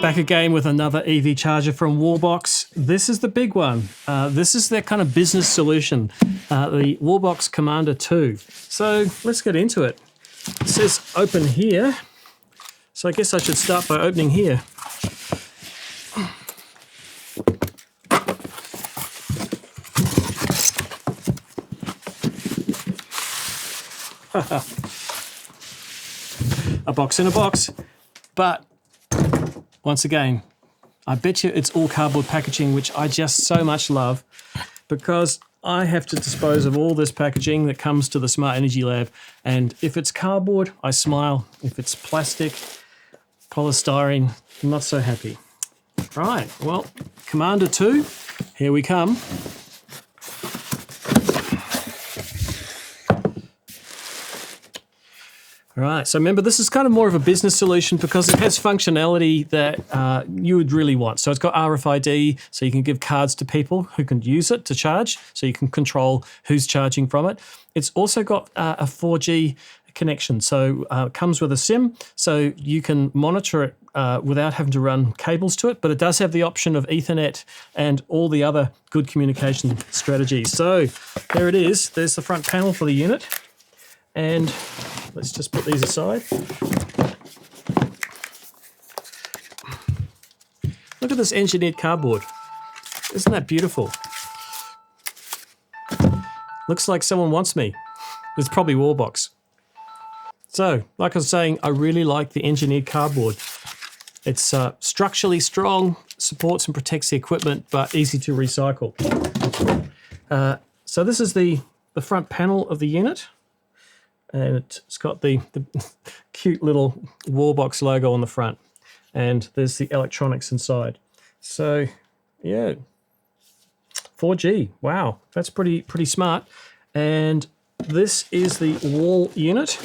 Back again with another EV charger from Wallbox. This is the big one. This is their kind of business solution, the Wallbox Commander 2. So let's get into it. It says open here. So I guess I should start by opening here. A box in a box, but once again, I bet you it's all cardboard packaging, which I just so much love, because I have to dispose of all this packaging that comes to the Smart Energy Lab, and if it's cardboard, I smile. If it's plastic, polystyrene, I'm not so happy. Right, well, Commander 2, here we come. Right, so remember, this is kind of more of a business solution because it has functionality that you would really want. So it's got RFID, so you can give cards to people who can use it to charge, so you can control who's charging from it. It's also got a 4G connection, so it comes with a SIM, so you can monitor it without having to run cables to it, but it does have the option of Ethernet and all the other good communication strategies. So there it is. There's the front panel for the unit. And let's just put these aside. Look at this engineered cardboard. Isn't that beautiful? Looks like someone wants me. It's probably Wallbox. So, like I was saying, I really like the engineered cardboard. It's structurally strong, supports and protects the equipment, but easy to recycle. So this is the front panel of the unit. And it's got the cute little Wallbox logo on the front. And there's the electronics inside. So, yeah, 4G. Wow, that's pretty smart. And this is the wall unit.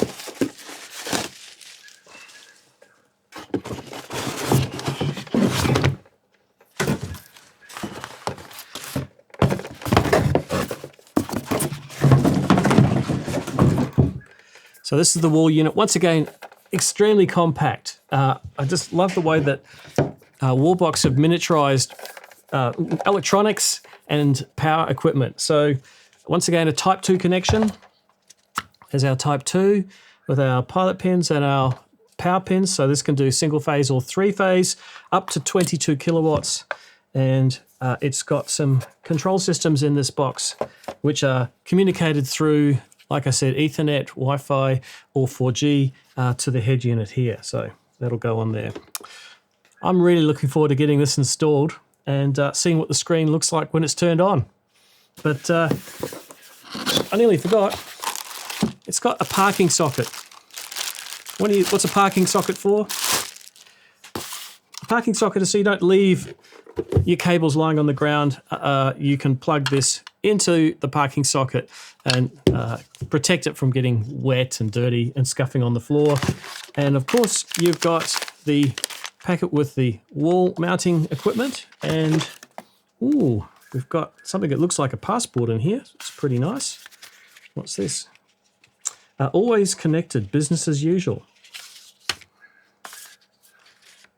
So this is the wall unit. Once again, extremely compact. I just love the way that Wallbox have miniaturized electronics and power equipment. So once again, a Type 2 connection. There's our Type 2 with our pilot pins and our power pins. So this can do single phase or three phase, up to 22 kilowatts. And it's got some control systems in this box, which are communicated through, like I said, Ethernet, Wi-Fi, or 4G to the head unit here. So that'll go on there. I'm really looking forward to getting this installed and seeing what the screen looks like when it's turned on. But I nearly forgot. It's got a parking socket. What's a parking socket for? A parking socket is so you don't leave your cables lying on the ground. You can plug this into the parking socket and protect it from getting wet and dirty and scuffing on the floor. And of course, you've got the packet with the wall mounting equipment, and ooh, we've got something that looks like a passport in here. It's pretty nice. What's this? Always connected, business as usual.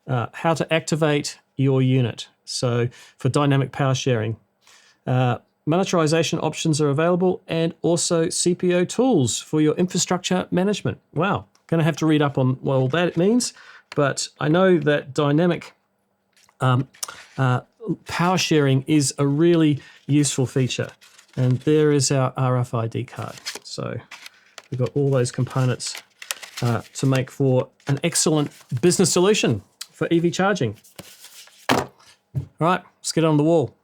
How to activate your unit. So for dynamic power sharing. Monetization options are available, and also CPO tools for your infrastructure management. Wow, going to have to read up on what all that means, but I know that dynamic power sharing is a really useful feature. And there is our RFID card. So we've got all those components to make for an excellent business solution for EV charging. All right, let's get on the wall.